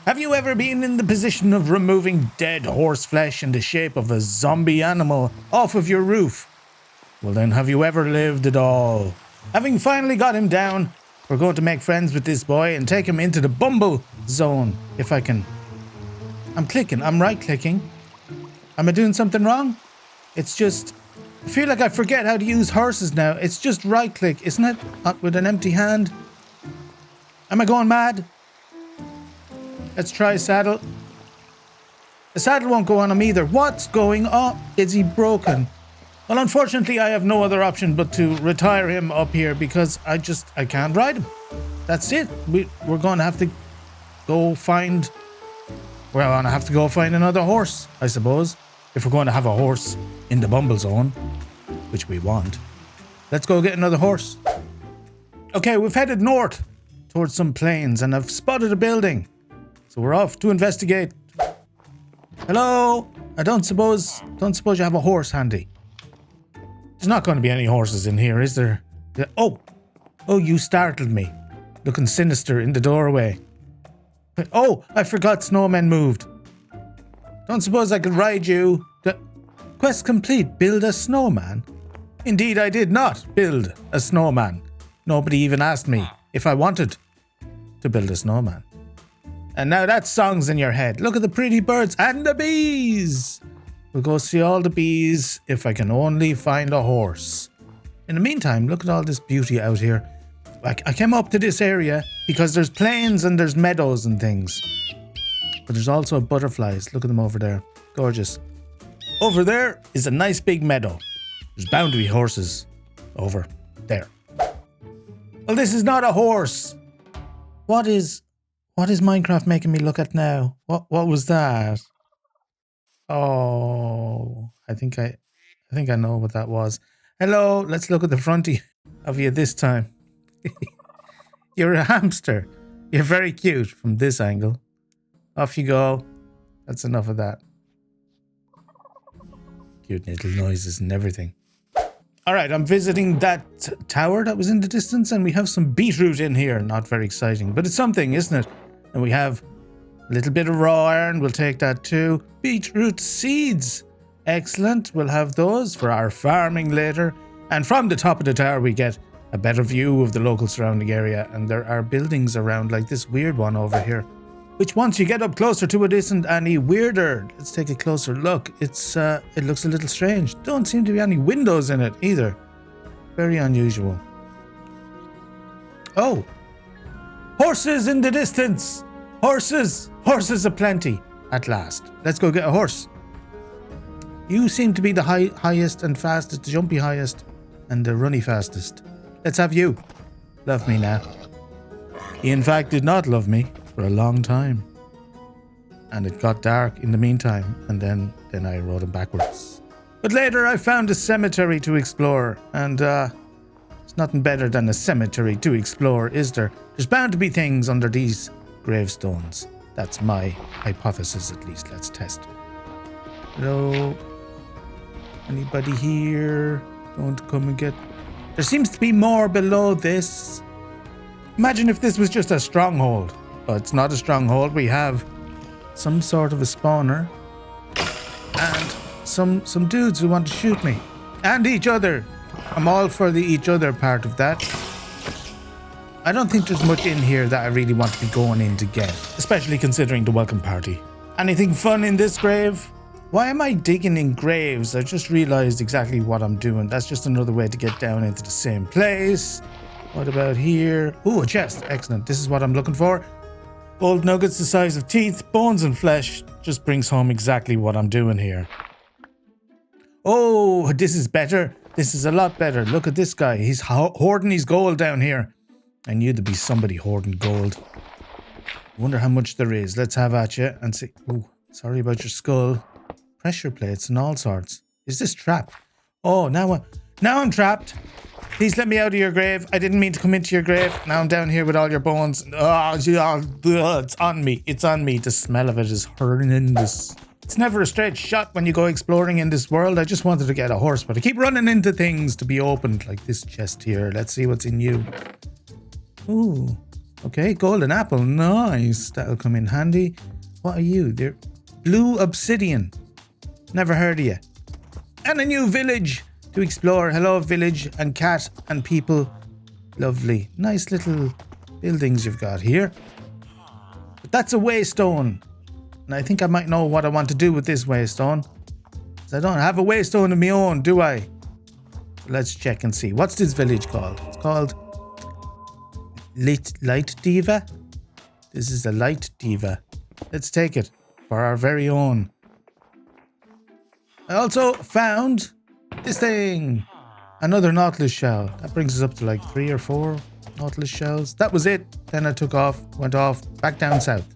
Have you ever been in the position of removing dead horse flesh in the shape of a zombie animal off of your roof? Well then, have you ever lived at all? Having finally got him down, we're going to make friends with this boy and take him into the Bumble Zone, if I can. I'm clicking, I'm right-clicking. Am I doing something wrong? It's just... I feel like I forget how to use horses now. It's just right-click, isn't it? With an empty hand. Am I going mad? Let's try saddle. The saddle won't go on him either. What's going on? Is he broken? Well, unfortunately, I have no other option but to retire him up here because I can't ride him. That's it. We're going to have to go find... We're going to have to go find another horse, I suppose. If we're going to have a horse in the Bumble Zone, which we want. Let's go get another horse. Okay, we've headed north towards some plains and I've spotted a building. So we're off to investigate. Hello? I don't suppose you have a horse handy. There's not going to be any horses in here, is there? Oh, you startled me. Looking sinister in the doorway. Oh, I forgot snowmen moved. Don't suppose I could ride you. Quest complete. Build a snowman? Indeed, I did not build a snowman. Nobody even asked me if I wanted to build a snowman. And now that song's in your head. Look at the pretty birds and the bees. We'll go see all the bees if I can only find a horse. In the meantime, look at all this beauty out here. I came up to this area because there's plains and there's meadows and things. But there's also butterflies. Look at them over there. Gorgeous. Over there is a nice big meadow. There's bound to be horses over there. Well, this is not a horse. What is Minecraft making me look at now? What was that? Oh, I think I know what that was. Hello, let's look at the front of you this time. You're a hamster. You're very cute from this angle. Off you go. That's enough of that. Cute little noises and everything. Alright, I'm visiting that tower that was in the distance and we have some beetroot in here. Not very exciting, but it's something, isn't it? And we have a little bit of raw iron. We'll take that too. Beetroot seeds. Excellent. We'll have those for our farming later. And from the top of the tower we get a better view of the local surrounding area. And there are buildings around like this weird one over here. Which once you get up closer to it isn't any weirder. Let's take a closer look. It looks a little strange. Don't seem to be any windows in it either. Very unusual. Oh! Horses in the distance! Horses! Horses aplenty. At last. Let's go get a horse. You seem to be the highest and fastest, the jumpy highest and the runny fastest. Let's have you. Love me now. He in fact did not love me for a long time. And it got dark in the meantime, and then I rode him backwards. But later I found a cemetery to explore, and it's nothing better than a cemetery to explore, is there? There's bound to be things under these gravestones. That's my hypothesis at least. Let's test. Hello? Anybody here? Don't come and get... There seems to be more below this. Imagine if this was just a stronghold. But it's not a stronghold. We have some sort of a spawner and some dudes who want to shoot me and each other. I'm all for the each other part of that. I don't think there's much in here that I really want to be going in to get, especially considering the welcome party. Anything fun in this grave? Why am I digging in graves? I just realized exactly what I'm doing. That's just another way to get down into the same place. What about here? Ooh, a chest. Excellent. This is what I'm looking for. Gold nuggets the size of teeth, bones and flesh. Just brings home exactly what I'm doing here. Oh, this is better. This is a lot better. Look at this guy. He's hoarding his gold down here. I knew there'd be somebody hoarding gold. Wonder how much there is. Let's have at you and see. Ooh, sorry about your skull. Pressure plates and all sorts. Is this trapped? Oh, now I'm trapped. Please let me out of your grave. I didn't mean to come into your grave. Now I'm down here with all your bones. Oh, it's on me. It's on me. The smell of it is horrendous. It's never a straight shot when you go exploring in this world. I just wanted to get a horse, but I keep running into things to be opened, like this chest here. Let's see what's in you. Ooh, Okay, golden apple. Nice. That'll come in handy. What are you? They're blue obsidian. Never heard of you. And a new village to explore. Hello, village and cat and people. Lovely. Nice little buildings you've got here. But that's a waystone. And I think I might know what I want to do with this waystone. I don't have a waystone of my own, do I? Let's check and see. What's this village called? It's called Light Diva. This is a Light Diva. Let's take it for our very own. I also found this thing. Another Nautilus shell. That brings us up to like 3 or 4 Nautilus shells. That was it. Then I took off, went off, back down south.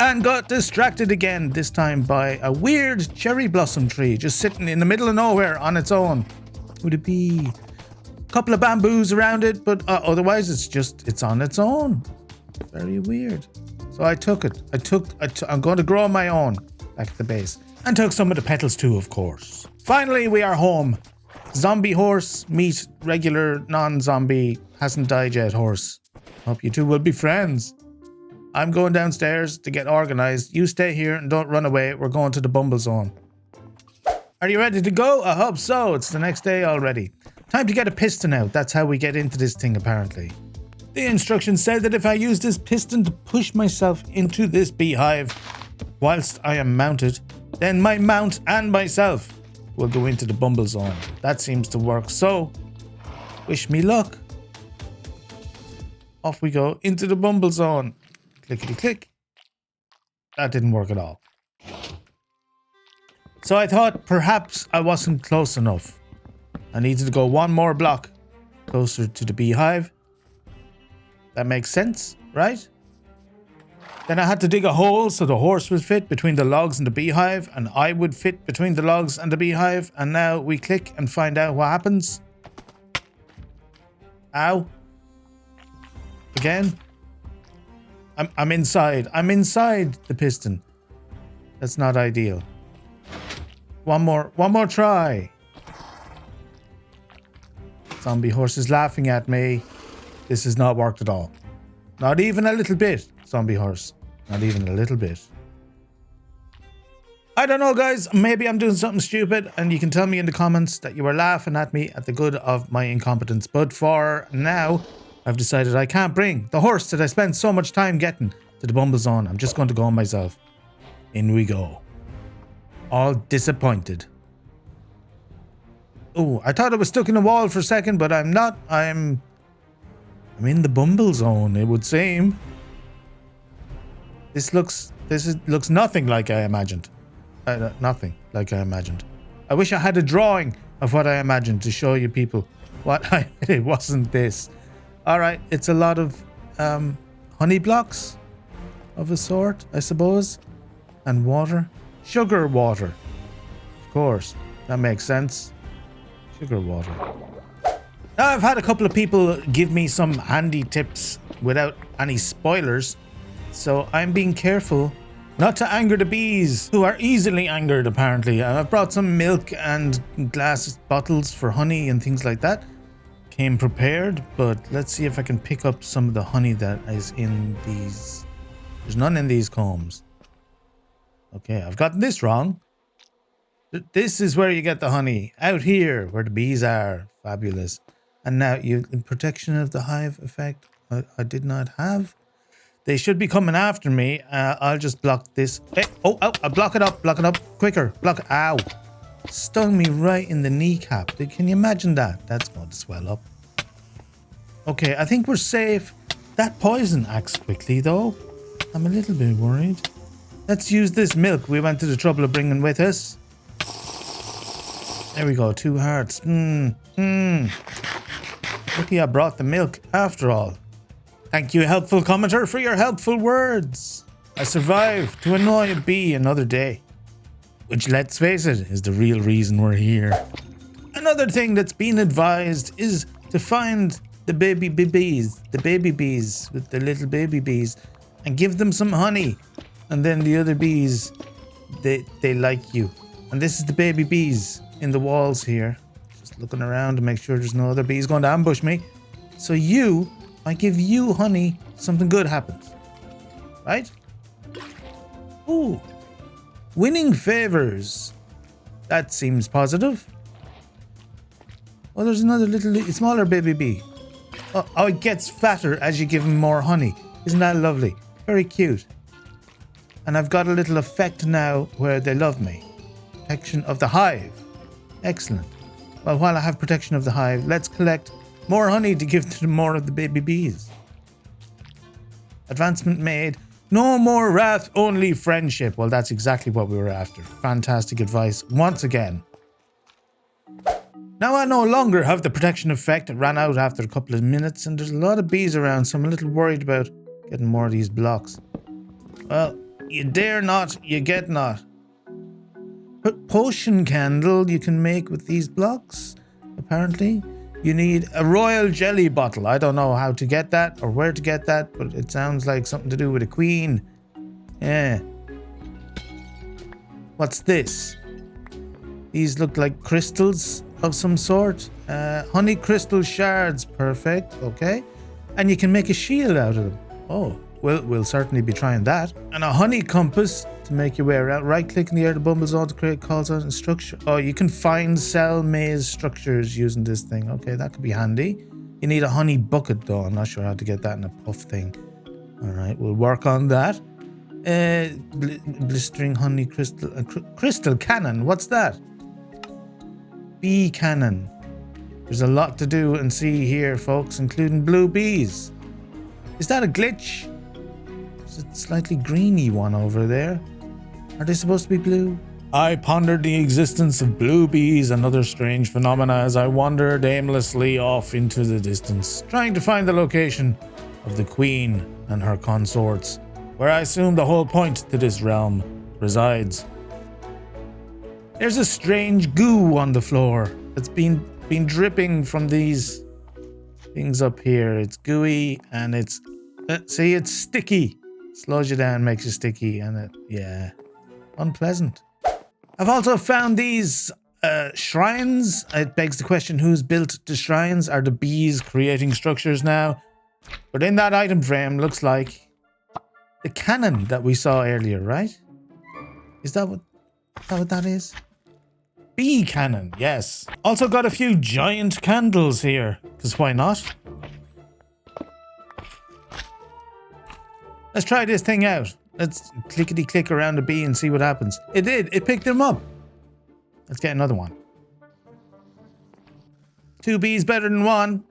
And got distracted again, this time by a weird cherry blossom tree just sitting in the middle of nowhere on its own. Would it be a couple of bamboos around it, but otherwise it's on its own. Very weird. So I took it. I'm going to grow my own back at the base. And took some of the petals too, of course. Finally, we are home. Zombie horse meet regular non-zombie hasn't died yet horse. Hope you two will be friends. I'm going downstairs to get organized. You stay here and don't run away. We're going to the Bumble Zone. Are you ready to go? I hope so. It's the next day already. Time to get a piston out. That's how we get into this thing, apparently. The instructions said that if I use this piston to push myself into this beehive whilst I am mounted, then my mount and myself will go into the Bumble Zone. That seems to work. So, wish me luck. Off we go into the Bumble Zone. Clickety click. That didn't work at all. So I thought perhaps I wasn't close enough. I needed to go one more block closer to the beehive. That makes sense, right? Then I had to dig a hole so the horse would fit between the logs and the beehive, and I would fit between the logs and the beehive, and now we click and find out what happens. Ow. Again. I'm inside. I'm inside the piston. That's not ideal. One more try. Zombie horse is laughing at me. This has not worked at all. Not even a little bit, zombie horse. Not even a little bit. I don't know, guys. Maybe I'm doing something stupid, and you can tell me in the comments that you were laughing at me at the good of my incompetence. But for now, I've decided I can't bring the horse that I spent so much time getting to the Bumble Zone. I'm just going to go on myself. In we go. All disappointed. Oh, I thought I was stuck in a wall for a second, but I'm not. I'm in the Bumble Zone, it would seem. This looks nothing like I imagined. Nothing like I imagined. I wish I had a drawing of what I imagined to show you people what it wasn't this. All right, it's a lot of honey blocks of a sort, I suppose, and water. Sugar water. Of course, that makes sense. Sugar water. Now, I've had a couple of people give me some handy tips without any spoilers, so I'm being careful not to anger the bees, who are easily angered apparently. I've brought some milk and glass bottles for honey and things like that. Came prepared, but let's see if I can pick up some of the honey that is in these. There's none in these combs. Okay, I've gotten this wrong. This is where you get the honey. Out here, where the bees are. Fabulous. And now, in protection of the hive effect, I did not have. They should be coming after me. I'll just block this. Hey, oh, block it up, quicker. Block, ow. Stung me right in the kneecap. Can you imagine that? That's going to swell up. Okay, I think we're safe. That poison acts quickly, though. I'm a little bit worried. Let's use this milk we went to the trouble of bringing with us. There we go, 2 hearts. Lucky I brought the milk after all. Thank you, helpful commenter, for your helpful words. I survived to annoy a bee another day. Which, let's face it, is the real reason we're here. Another thing that's been advised is to find the baby bees with the little baby bees, and give them some honey. And then the other bees, they like you. And this is the baby bees in the walls here. Just looking around to make sure there's no other bees going to ambush me. So you I give you honey, something good happens. Right? Ooh. Winning favors. That seems positive. Oh, there's another little, smaller baby bee. Oh, it gets fatter as you give him more honey. Isn't that lovely? Very cute. And I've got a little effect now where they love me. Protection of the hive. Excellent. Well, while I have protection of the hive, let's collect more honey to give to more of the baby bees. Advancement made. No more wrath, only friendship. Well, that's exactly what we were after. Fantastic advice once again. Now I no longer have the protection effect. It ran out after a couple of minutes and there's a lot of bees around, so I'm a little worried about getting more of these blocks. Well, you dare not, you get not. Potion candle you can make with these blocks, apparently. You need a royal jelly bottle. I don't know how to get that or where to get that, but it sounds like something to do with a queen. Yeah. What's this? These look like crystals of some sort. Honey crystal shards. Perfect. Okay. And you can make a shield out of them. Oh, we'll certainly be trying that. And a honey compass to make your way around. Right click in the air to Bumblezone to create calls out and structure. Oh, you can find cell maze structures using this thing. Okay, that could be handy. You need a honey bucket though. I'm not sure how to get that in a puff thing. All right, we'll work on that. Blistering honey crystal. Crystal cannon. What's that? Bee cannon. There's a lot to do and see here, folks, including blue bees. Is that a glitch? Is it slightly greeny one over there? Are they supposed to be blue? I pondered the existence of blue bees and other strange phenomena as I wandered aimlessly off into the distance, trying to find the location of the queen and her consorts, where I assume the whole point to this realm resides. There's a strange goo on the floor that's been dripping from these things up here. It's gooey and it's sticky. Slows you down, makes you sticky, and unpleasant. I've also found these shrines. It begs the question, who's built the shrines? Are the bees creating structures now? But in that item frame looks like the cannon that we saw earlier, right? Is that what that is? Bee cannon, yes. Also got a few giant candles here, because why not? Let's try this thing out. Let's clickety-click around the bee and see what happens. It did. It picked them up. Let's get another one. 2 bees better than 1.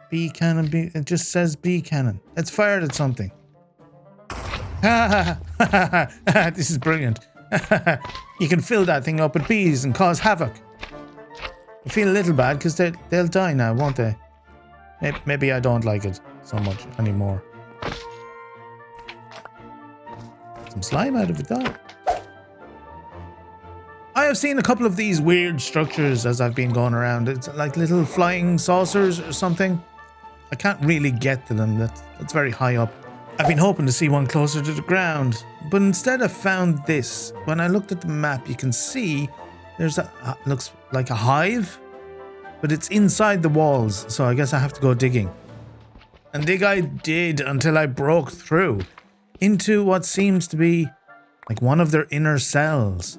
Bee cannon, bee. It just says bee cannon. Let's fire it at something. This is brilliant. You can fill that thing up with bees and cause havoc. I feel a little bad because they'll die now, won't they? Maybe I don't like it so much anymore. Some slime out of it though. I have seen a couple of these weird structures as I've been going around. It's like little flying saucers or something. I can't really get to them. That's very high up. I've been hoping to see one closer to the ground, but instead I found this. When I looked at the map, you can see there's looks like a hive, but it's inside the walls, so I guess I have to go digging. And dig I did until I broke through into what seems to be like one of their inner cells.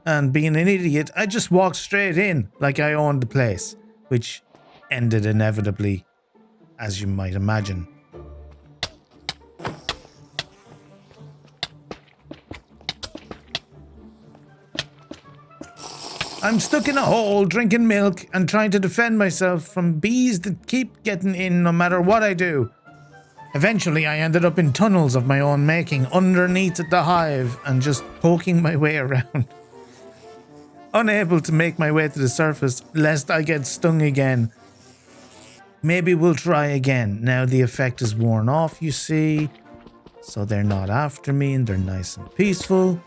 And being an idiot, I just walked straight in like I owned the place, which ended inevitably, as you might imagine. I'm stuck in a hole drinking milk and trying to defend myself from bees that keep getting in no matter what I do. Eventually I ended up in tunnels of my own making underneath the hive and just poking my way around. Unable to make my way to the surface lest I get stung again. Maybe we'll try again. Now the effect is worn off, you see. So they're not after me and they're nice and peaceful.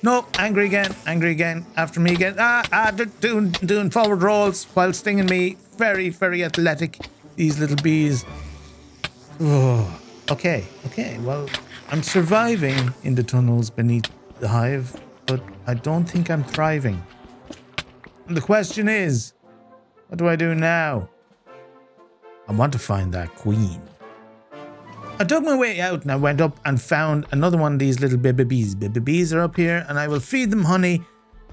Nope, angry again, after me again. Doing forward rolls while stinging me. Very, very athletic, these little bees. Oh, okay, well, I'm surviving in the tunnels beneath the hive, but I don't think I'm thriving. And the question is, what do I do now? I want to find that queen. I dug my way out and I went up and found another one of these little baby bees. Baby bees are up here and I will feed them honey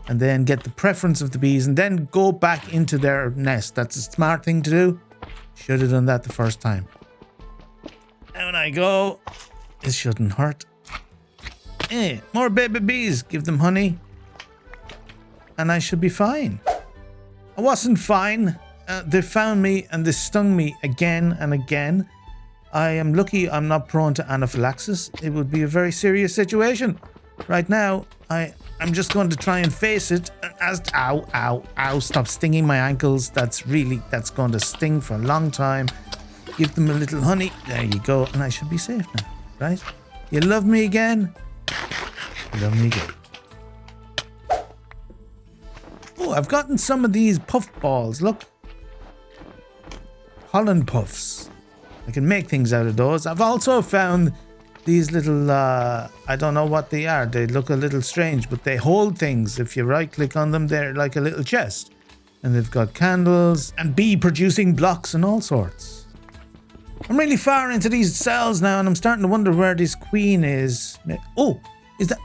and then get the preference of the bees and then go back into their nest. That's a smart thing to do. Should have done that the first time. Down I go. This shouldn't hurt. More baby bees. Give them honey. And I should be fine. I wasn't fine. They found me and they stung me again and again. I am lucky I'm not prone to anaphylaxis. It would be a very serious situation. Right now, I'm just going to try and face it. Ow, stop stinging my ankles. That's going to sting for a long time. Give them a little honey. There you go. And I should be safe now, right? You love me again? You love me again. Oh, I've gotten some of these puff balls. Look. Pollen puffs. I can make things out of those. I've also found these little, I don't know what they are. They look a little strange, but they hold things. If you right click on them, they're like a little chest. And they've got candles and bee producing blocks and all sorts. I'm really far into these cells now and I'm starting to wonder where this queen is. Oh, is that,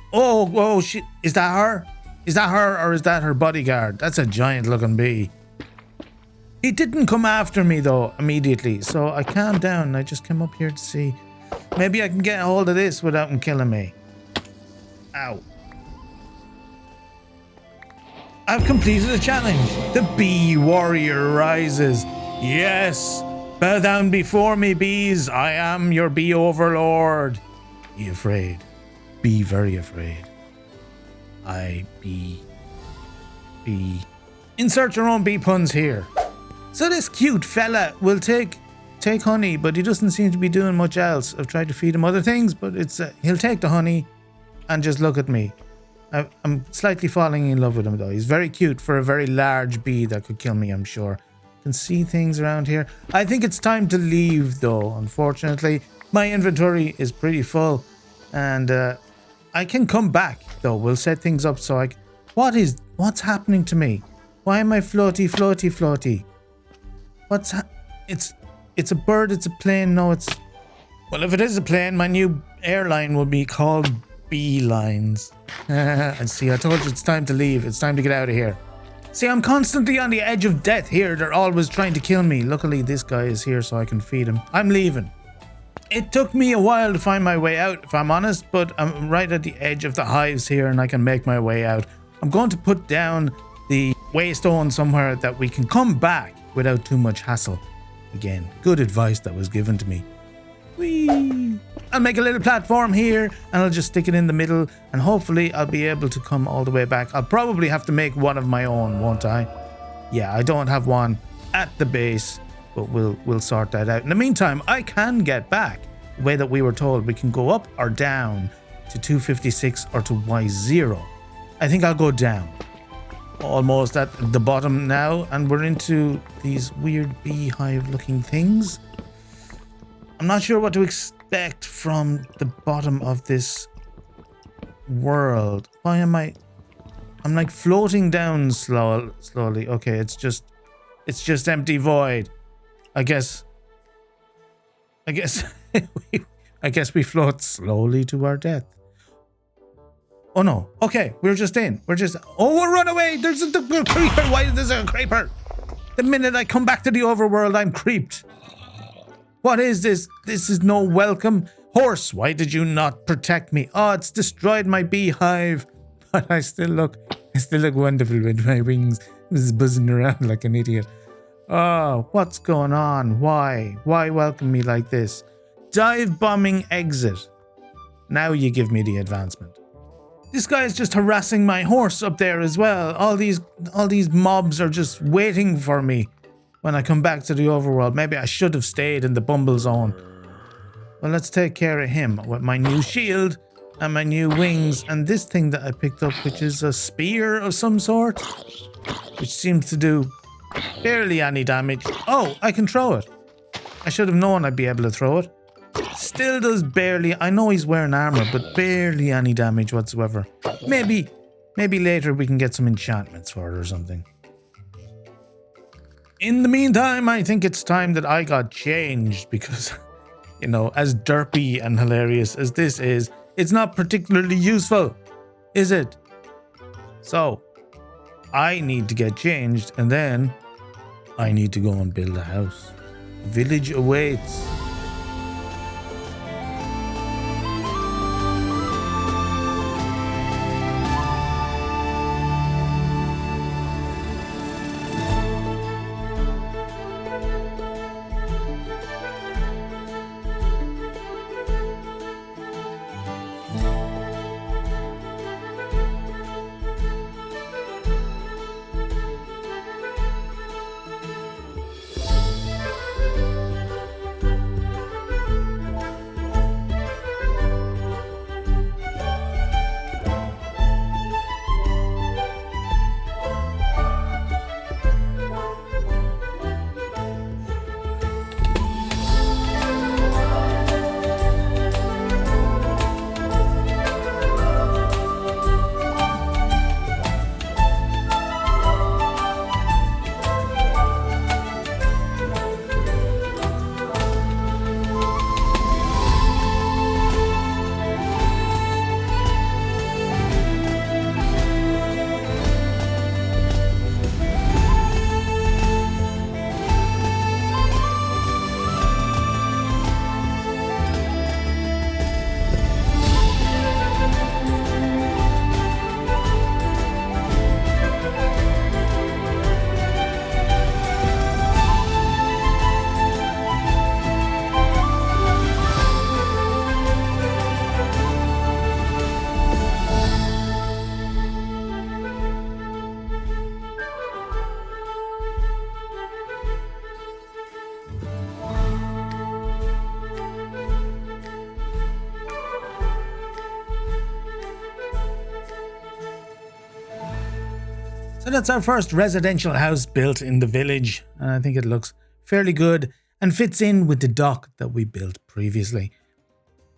shit. Is that her? Is that her or is that her bodyguard? That's a giant looking bee. He didn't come after me though immediately, so I calmed down and I just came up here to see. Maybe I can get a hold of this without him killing me. Ow. I've completed a challenge. The bee warrior rises. Yes, bow down before me, bees. I am your bee overlord. Be afraid. Be very afraid. Insert your own bee puns here. So this cute fella will take honey, but he doesn't seem to be doing much else. I've tried to feed him other things, but he'll take the honey and just look at me. I'm slightly falling in love with him though. He's very cute for a very large bee that could kill me, I'm sure. Can see things around here. I think it's time to leave though, unfortunately. My inventory is pretty full and I can come back though. We'll set things up so what's happening to me? Why am I floaty? It's a bird, it's a plane, no it's... Well, if it is a plane, my new airline will be called Beelines. And see, I told you it's time to leave, it's time to get out of here. See, I'm constantly on the edge of death here, they're always trying to kill me. Luckily, this guy is here so I can feed him. I'm leaving. It took me a while to find my way out, if I'm honest, but I'm right at the edge of the hives here and I can make my way out. I'm going to put down the waystone somewhere that we can come back without too much hassle. Again, good advice that was given to me. Whee! I'll make a little platform here and I'll just stick it in the middle and hopefully I'll be able to come all the way back. I'll probably have to make one of my own, won't I? Yeah, I don't have one at the base, but we'll sort that out. In the meantime, I can get back the way that we were told. We can go up or down to 256 or to Y0. I think I'll go down. Almost at the bottom now and we're into these weird beehive looking things. I'm not sure what to expect from the bottom of this world. Why am I'm like floating down slowly. Okay, it's just empty void. I guess we float slowly to our death. Oh no. Okay, we're just in. Oh, we'll run away. There's a creeper. Why is there a creeper? The minute I come back to the overworld, I'm creeped. What is this? This is no welcome. Horse, why did you not protect me? Oh, it's destroyed my beehive. But I still look wonderful with my wings just buzzing around like an idiot. Oh, what's going on? Why welcome me like this? Dive bombing exit. Now you give me the advancement. This guy is just harassing my horse up there as well. All these mobs are just waiting for me when I come back to the overworld. Maybe I should have stayed in the Bumble Zone. Well, let's take care of him with my new shield and my new wings and this thing that I picked up, which is a spear of some sort, which seems to do barely any damage. Oh, I can throw it. I should have known I'd be able to throw it. Still does barely. I know he's wearing armor, but barely any damage whatsoever. Maybe later we can get some enchantments for it or something. In the meantime, I think it's time that I got changed because, as derpy and hilarious as this is, it's not particularly useful, is it? So, I need to get changed and then I need to go and build a house. Village awaits. So that's our first residential house built in the village, and I think it looks fairly good and fits in with the dock that we built previously.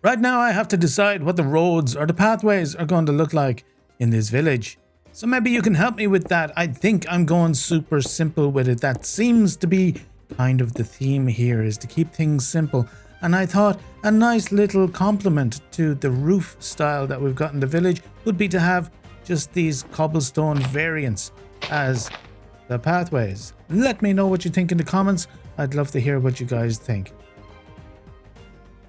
Right now I have to decide what the roads or the pathways are going to look like in this village. So maybe you can help me with that. I think I'm going super simple with it. That seems to be kind of the theme here, is to keep things simple. And I thought a nice little compliment to the roof style that we've got in the village would be to have just these cobblestone variants as the pathways. Let me know what you think in the comments. I'd love to hear what you guys think.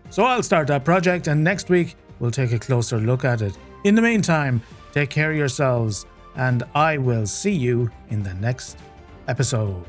So I'll start that project and next week we'll take a closer look at it. In the meantime, take care of yourselves and I will see you in the next episode.